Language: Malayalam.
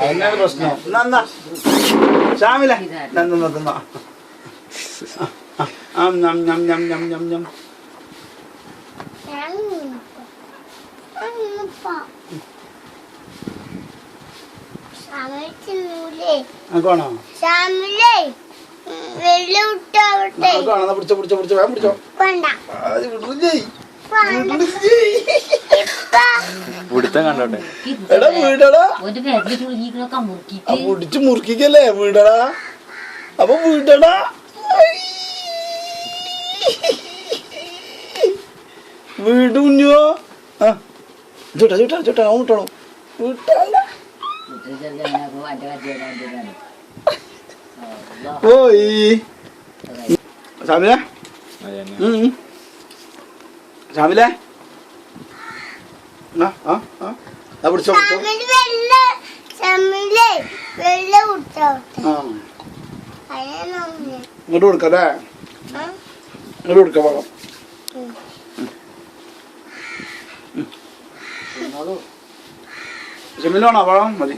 അതിനാണ് പ്രശ്നം. എന്നാ ശ്യാമിലെ തിന്നോ. പിടുത്തം കണ്ടോട്ടെ. മുടിച്ച് മുറുക്കിക്കല്ലേ വീടടാ. അപ്പൊ വീടടാ വീട് കുഞ്ഞോ. ആ ചൂട്ടാ ചൂട്ടാ ചൂട്ടാ ഊട്ടണോ വീട്ടാ പോയി. ശ്യാമിലെ ശ്യാമിലെ പിടിച്ചോ ഇങ്ങോട്ട് കൊടുക്കല്ലേ. ഇങ്ങോട്ട് കൊടുക്കാം വെള്ളം. ഷെമിലാണോ വെള്ളം മതി.